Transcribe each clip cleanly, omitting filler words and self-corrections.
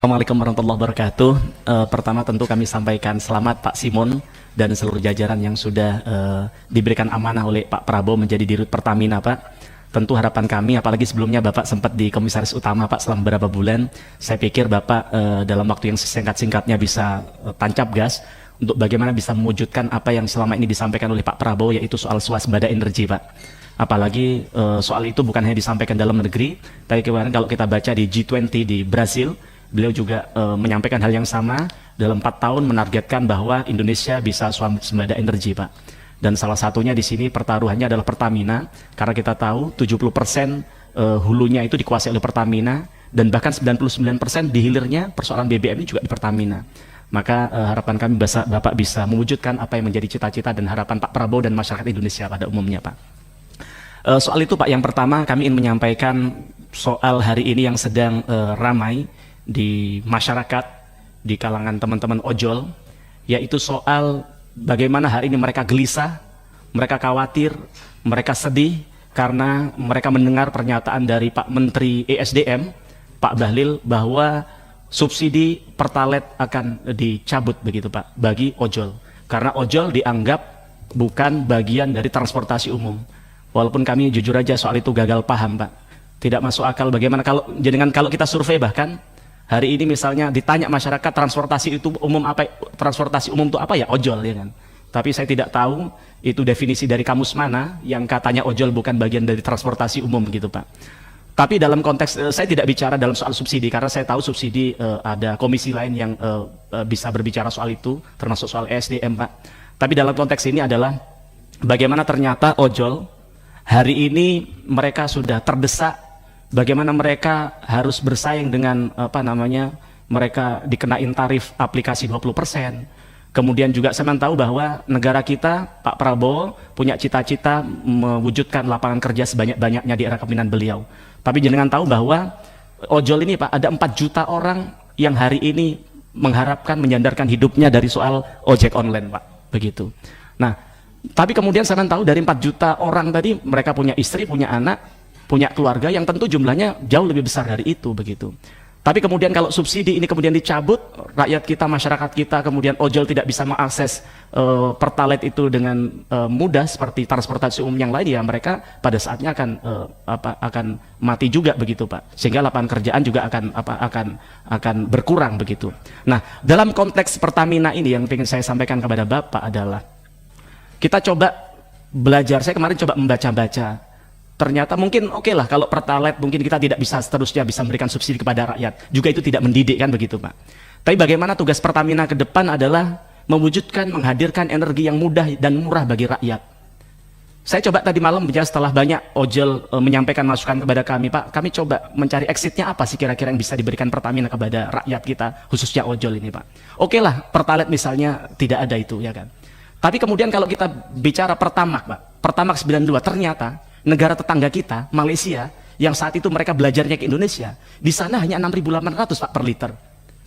Assalamualaikum warahmatullahi wabarakatuh. Pertama tentu kami sampaikan selamat Pak Simon dan seluruh jajaran yang sudah diberikan amanah oleh Pak Prabowo menjadi Dirut Pertamina, Pak. Tentu harapan kami, apalagi sebelumnya Bapak sempat di Komisaris Utama, Pak, selama beberapa bulan. Saya pikir Bapak dalam waktu yang singkat-singkatnya bisa tancap gas untuk bagaimana bisa mewujudkan apa yang selama ini disampaikan oleh Pak Prabowo, yaitu soal swasembada energi, Pak. Apalagi soal itu bukan hanya disampaikan dalam negeri, tapi kemarin kalau kita baca di G20 di Brasil, beliau juga menyampaikan hal yang sama. Dalam 4 tahun menargetkan bahwa Indonesia bisa swasembada energi, Pak. Dan salah satunya di sini pertaruhannya adalah Pertamina, karena kita tahu 70% hulunya itu dikuasai oleh Pertamina, dan bahkan 99% di hilirnya persoalan BBM ini juga di Pertamina. Maka harapan kami Bapak bisa mewujudkan apa yang menjadi cita-cita dan harapan Pak Prabowo dan masyarakat Indonesia pada umumnya, Pak. Soal itu, Pak, yang pertama kami ingin menyampaikan soal hari ini yang sedang ramai di masyarakat, di kalangan teman-teman ojol, yaitu soal bagaimana hari ini mereka gelisah, mereka khawatir, mereka sedih karena mereka mendengar pernyataan dari Pak Menteri ESDM, Pak Bahlil, bahwa subsidi Pertalite akan dicabut begitu, Pak, bagi ojol. Karena ojol dianggap bukan bagian dari transportasi umum. Walaupun kami jujur aja soal itu gagal paham, Pak. Tidak masuk akal bagaimana kalau kita survei, bahkan hari ini misalnya ditanya masyarakat transportasi itu umum apa, transportasi umum itu apa, ya ojol, ya kan. Tapi saya tidak tahu itu definisi dari kamus mana yang katanya ojol bukan bagian dari transportasi umum gitu, Pak. Tapi dalam konteks saya tidak bicara dalam soal subsidi, karena saya tahu subsidi ada komisi lain yang bisa berbicara soal itu, termasuk soal ESDM, Pak. Tapi dalam konteks ini adalah bagaimana ternyata ojol hari ini mereka sudah terdesak, bagaimana mereka harus bersaing dengan mereka dikenain tarif aplikasi 20%. Kemudian juga saya tahu bahwa negara kita, Pak Prabowo punya cita-cita mewujudkan lapangan kerja sebanyak-banyaknya di era kepemimpinan beliau. Tapi jenengan tahu bahwa ojol ini, Pak, ada 4 juta orang yang hari ini mengharapkan menyandarkan hidupnya dari soal ojek online, Pak, begitu. Nah, tapi kemudian saya tahu dari 4 juta orang tadi mereka punya istri, punya anak, punya keluarga yang tentu jumlahnya jauh lebih besar dari itu, begitu. Tapi kemudian kalau subsidi ini kemudian dicabut, rakyat kita, masyarakat kita, kemudian ojol tidak bisa mengakses Pertalite itu dengan mudah seperti transportasi umum yang lain, ya mereka pada saatnya akan mati juga, begitu, Pak. Sehingga lapangan kerjaan juga akan berkurang, begitu. Nah, dalam konteks Pertamina ini yang ingin saya sampaikan kepada Bapak adalah kita coba belajar. Saya kemarin coba membaca-baca. Ternyata mungkin oke lah kalau Pertalite mungkin kita tidak bisa seterusnya bisa memberikan subsidi kepada rakyat. Juga itu tidak mendidik, kan begitu, Pak. Tapi bagaimana tugas Pertamina ke depan adalah mewujudkan, menghadirkan energi yang mudah dan murah bagi rakyat. Saya coba tadi malam setelah banyak ojol menyampaikan masukan kepada kami, Pak, kami coba mencari exitnya apa sih kira-kira yang bisa diberikan Pertamina kepada rakyat kita, khususnya ojol ini, Pak. Oke lah, Pertalite misalnya tidak ada itu, ya kan. Tapi kemudian kalau kita bicara Pertamax, Pak, Pertamax 92, ternyata negara tetangga kita, Malaysia, yang saat itu mereka belajarnya ke Indonesia, di sana hanya 6.800, Pak, per liter.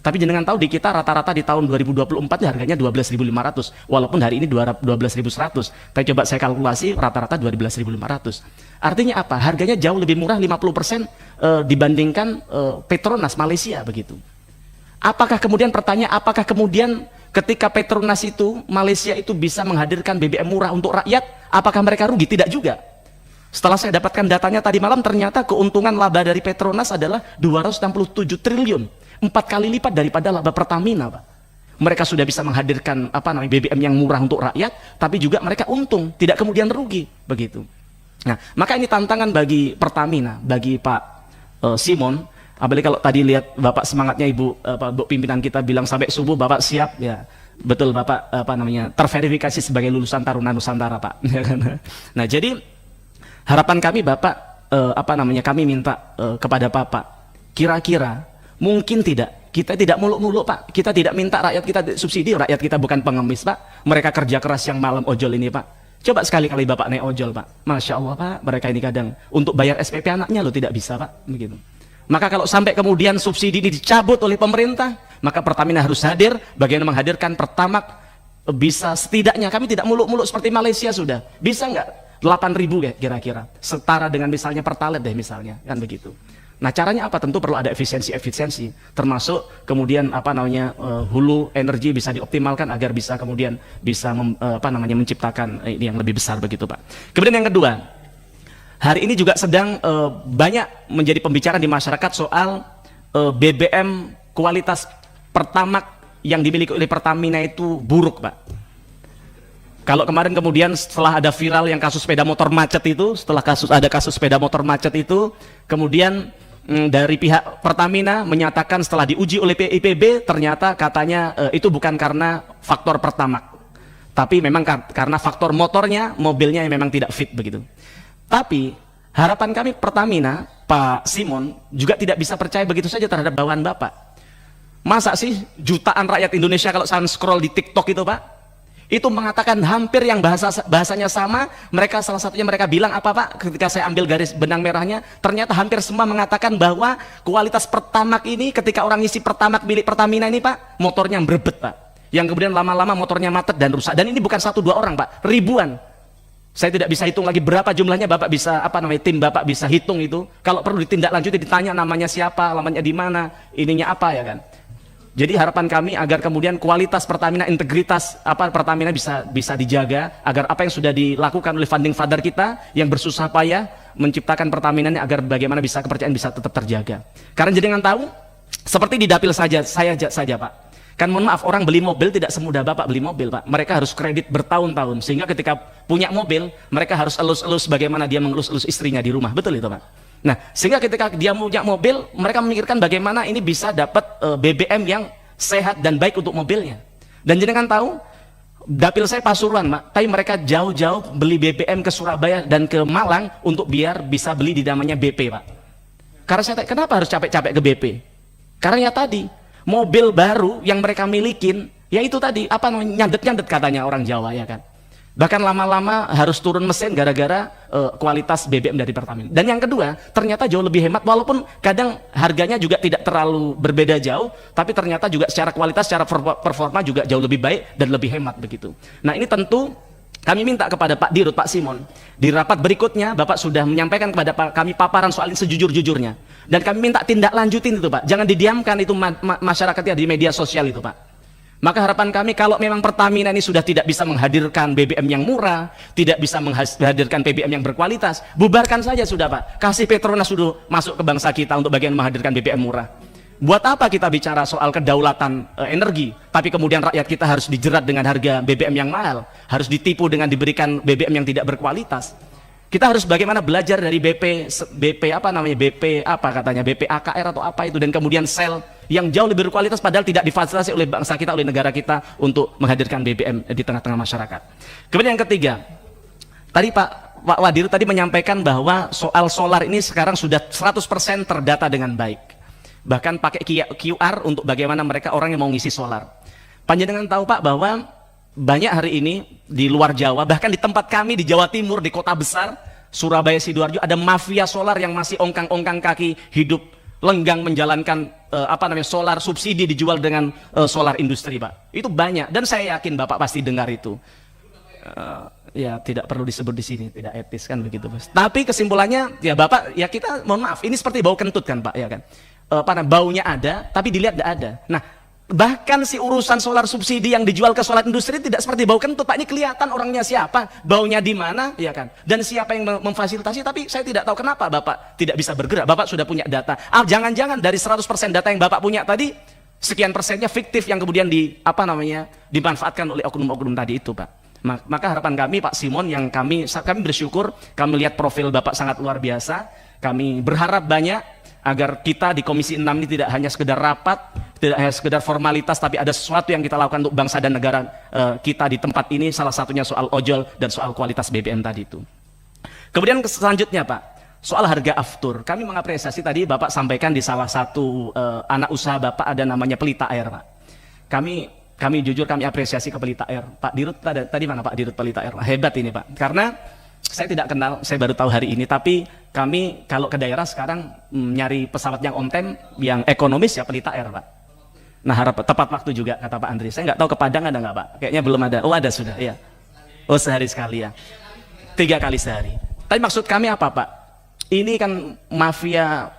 Tapi jenengan tahu di kita rata-rata di tahun 2024 harganya 12.500, walaupun hari ini 12.100. Tapi coba saya kalkulasi rata-rata 12.500. Artinya apa? Harganya jauh lebih murah 50% dibandingkan Petronas Malaysia, begitu. Apakah kemudian pertanyaan, apakah kemudian ketika Petronas itu, Malaysia itu bisa menghadirkan BBM murah untuk rakyat, apakah mereka rugi? Tidak juga. Setelah saya dapatkan datanya tadi malam, ternyata keuntungan laba dari Petronas adalah 267 triliun, 4 kali lipat daripada laba Pertamina, Pak. Mereka sudah bisa menghadirkan BBM yang murah untuk rakyat, tapi juga mereka untung, tidak kemudian rugi, begitu. Nah, maka ini tantangan bagi Pertamina, bagi Pak Simon. Apalagi kalau tadi lihat Bapak semangatnya, Bu pimpinan kita bilang sampai subuh Bapak siap, ya betul, Bapak terverifikasi sebagai lulusan Taruna Nusantara, Pak. Nah, jadi harapan kami, Bapak, kami minta kepada Bapak, kira-kira mungkin kita tidak muluk-muluk, Pak. Kita tidak minta rakyat kita subsidi, rakyat kita bukan pengemis, Pak. Mereka kerja keras yang malam ojol ini, Pak. Coba sekali-kali Bapak naik ojol, Pak. Masya Allah, Pak, mereka ini kadang untuk bayar SPP anaknya loh tidak bisa, Pak, begitu. Maka kalau sampai kemudian subsidi ini dicabut oleh pemerintah, maka Pertamina harus hadir, bagaimana menghadirkan Pertamax bisa setidaknya, kami tidak muluk-muluk seperti Malaysia sudah. Bisa nggak 8.000 ya kira-kira? Setara dengan misalnya Pertalite deh misalnya, kan begitu. Nah, caranya apa? Tentu perlu ada efisiensi, termasuk kemudian hulu energi bisa dioptimalkan agar bisa kemudian bisa menciptakan ini yang lebih besar begitu, Pak. Kemudian yang kedua, hari ini juga sedang banyak menjadi pembicaraan di masyarakat soal BBM kualitas Pertamax yang dimiliki oleh Pertamina itu buruk, Pak. Kalau kemarin kemudian setelah ada viral yang kasus sepeda motor macet itu, setelah ada kasus sepeda motor macet itu, kemudian dari pihak Pertamina menyatakan setelah diuji oleh PIPB ternyata katanya itu bukan karena faktor Pertamax, tapi memang karena faktor motornya, mobilnya yang memang tidak fit begitu. Tapi harapan kami Pertamina, Pak Simon, juga tidak bisa percaya begitu saja terhadap bawahan Bapak. Masa sih jutaan rakyat Indonesia kalau saya scroll di TikTok itu, Pak, itu mengatakan hampir yang bahasanya sama, salah satunya mereka bilang apa, Pak, ketika saya ambil garis benang merahnya, ternyata hampir semua mengatakan bahwa kualitas Pertamax ini ketika orang isi Pertamax milik Pertamina ini, Pak, motornya berbet, Pak, yang kemudian lama-lama motornya macet dan rusak. Dan ini bukan 1-2 orang, Pak, ribuan. Saya tidak bisa hitung lagi berapa jumlahnya, Bapak bisa tim Bapak bisa hitung itu. Kalau perlu ditindaklanjuti, ditanya namanya siapa, alamatnya di mana, ininya apa, ya kan. Jadi harapan kami agar kemudian kualitas Pertamina, integritas Pertamina bisa dijaga, agar apa yang sudah dilakukan oleh funding father kita yang bersusah payah menciptakan Pertamina ini, agar bagaimana bisa kepercayaan bisa tetap terjaga. Karena jenengan tahu, seperti di dapil saja Pak, kan mohon maaf, orang beli mobil tidak semudah Bapak beli mobil, Pak. Mereka harus kredit bertahun-tahun, sehingga ketika punya mobil mereka harus elus-elus bagaimana dia mengelus-elus istrinya di rumah, betul itu, Pak. Nah, sehingga ketika dia punya mobil, mereka memikirkan bagaimana ini bisa dapat BBM yang sehat dan baik untuk mobilnya. Dan jenengan tahu, dapil saya Pasuruan, Pak, tapi mereka jauh-jauh beli BBM ke Surabaya dan ke Malang untuk biar bisa beli di namanya BP, Pak. Karena saya tanya, kenapa harus capek-capek ke BP? Karena ya tadi, mobil baru yang mereka milikin, ya itu tadi, nyandet-nyandet katanya orang Jawa, ya kan. Bahkan lama-lama harus turun mesin gara-gara kualitas BBM dari Pertamina. Dan yang kedua, ternyata jauh lebih hemat, walaupun kadang harganya juga tidak terlalu berbeda jauh, tapi ternyata juga secara kualitas, secara performa juga jauh lebih baik dan lebih hemat begitu. Nah, ini tentu kami minta kepada Pak Dirut, Pak Simon, di rapat berikutnya Bapak sudah menyampaikan kepada kami paparan soal ini sejujur-jujurnya. Dan kami minta tindak lanjutin itu, Pak. Jangan didiamkan itu masyarakatnya di media sosial itu, Pak. Maka harapan kami, kalau memang Pertamina ini sudah tidak bisa menghadirkan BBM yang murah, tidak bisa menghadirkan BBM yang berkualitas, bubarkan saja sudah, Pak. Kasih Petronas sudah masuk ke bangsa kita untuk bagian menghadirkan BBM murah. Buat apa kita bicara soal kedaulatan energi, tapi kemudian rakyat kita harus dijerat dengan harga BBM yang mahal, harus ditipu dengan diberikan BBM yang tidak berkualitas. Kita harus bagaimana belajar dari BP AKR atau apa itu, dan kemudian sel yang jauh lebih berkualitas padahal tidak difasilitasi oleh bangsa kita, oleh negara kita untuk menghadirkan BBM di tengah-tengah masyarakat. Kemudian yang ketiga, tadi Pak Wadir tadi menyampaikan bahwa soal solar ini sekarang sudah 100% terdata dengan baik. Bahkan pakai QR untuk bagaimana mereka orang yang mau ngisi solar. Panjenengan tahu, Pak, bahwa banyak hari ini di luar Jawa, bahkan di tempat kami di Jawa Timur, di kota besar Surabaya, Sidoarjo, ada mafia solar yang masih ongkang-ongkang kaki, hidup lenggang menjalankan solar subsidi dijual dengan solar industri, Pak. Itu banyak, dan saya yakin Bapak pasti dengar itu. Ya tidak perlu disebut di sini, tidak etis kan begitu, Mas. Tapi kesimpulannya ya Bapak, ya kita mohon maaf, ini seperti bau kentut kan, Pak, ya kan. Baunya ada, tapi dilihat tidak ada. Nah, bahkan si urusan solar subsidi yang dijual ke solar industri tidak seperti bau kentut, Pak. Ini kelihatan orangnya siapa, baunya di mana, ya kan, dan siapa yang memfasilitasi. Tapi saya tidak tahu kenapa Bapak tidak bisa bergerak. Bapak sudah punya data. Jangan-jangan dari 100% data yang Bapak punya tadi, sekian persennya fiktif yang kemudian dimanfaatkan oleh oknum-oknum tadi itu, Pak. Maka harapan kami, Pak Simon, yang kami bersyukur, kami lihat profil Bapak sangat luar biasa. Kami berharap banyak agar kita di Komisi 6 ini tidak hanya sekedar rapat, tidak hanya sekedar formalitas, tapi ada sesuatu yang kita lakukan untuk bangsa dan negara kita di tempat ini, salah satunya soal ojol dan soal kualitas BBM tadi itu. Kemudian selanjutnya, Pak, soal harga aftur. Kami mengapresiasi tadi Bapak sampaikan di salah satu anak usaha Bapak ada namanya Pelita Air, Pak. Kami jujur kami apresiasi ke Pelita Air. Pak Dirut tadi mana Pak Dirut Pelita Air? Hebat ini, Pak. Karena saya tidak kenal, saya baru tahu hari ini, tapi kami kalau ke daerah sekarang nyari pesawat yang on time, yang ekonomis ya Pelita Air, Pak. Nah, tepat waktu juga kata Pak Andri. Saya nggak tahu ke Padang ada nggak, Pak? Kayaknya belum ada. Oh, ada sudah, ya. Oh, sehari sekali ya. 3 kali sehari. Tapi maksud kami apa, Pak? ini kan mafia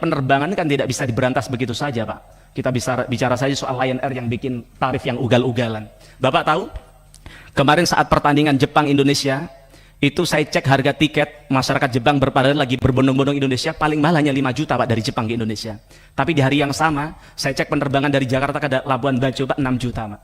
penerbangan kan tidak bisa diberantas begitu saja, Pak. Kita bisa bicara saja soal Lion Air yang bikin tarif yang ugal-ugalan. Bapak tahu, kemarin saat pertandingan Jepang Indonesia, itu saya cek harga tiket masyarakat Jepang berpadaan lagi berbondong-bondong Indonesia, paling mahal hanya 5 juta Pak dari Jepang ke Indonesia. Tapi di hari yang sama, saya cek penerbangan dari Jakarta ke Labuan Bajo Pak 6 juta Pak.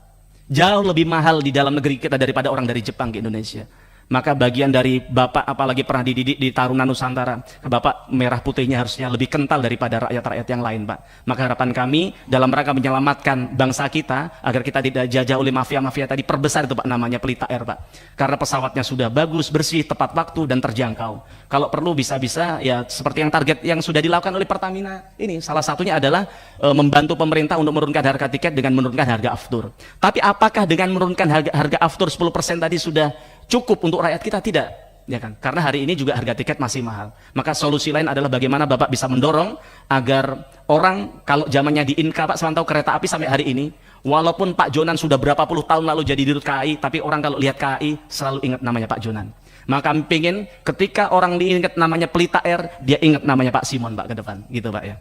Jauh lebih mahal di dalam negeri kita daripada orang dari Jepang ke Indonesia. Maka bagian dari Bapak, apalagi pernah dididik di Taruna Nusantara, Bapak merah putihnya harusnya lebih kental daripada rakyat-rakyat yang lain, Pak. Maka harapan kami dalam rangka menyelamatkan bangsa kita agar kita tidak dijajah oleh mafia-mafia tadi, perbesar itu Pak namanya Pelita Air, Pak. Karena pesawatnya sudah bagus, bersih, tepat waktu dan terjangkau. Kalau perlu bisa-bisa ya seperti yang target yang sudah dilakukan oleh Pertamina ini, salah satunya adalah membantu pemerintah untuk menurunkan harga tiket dengan menurunkan harga aftur. Tapi apakah dengan menurunkan harga aftur 10% tadi sudah cukup untuk rakyat kita? Tidak, ya kan? Karena hari ini juga harga tiket masih mahal. Maka solusi lain adalah bagaimana Bapak bisa mendorong agar orang, kalau zamannya di Inka Pak, semantau kereta api sampai hari ini, walaupun Pak Jonan sudah berapa puluh tahun lalu jadi dirut KAI, tapi orang kalau lihat KAI selalu ingat namanya Pak Jonan. Maka kami pengen ketika orang diingat namanya Pelita Air, dia ingat namanya Pak Simon Pak ke depan, gitu Pak ya.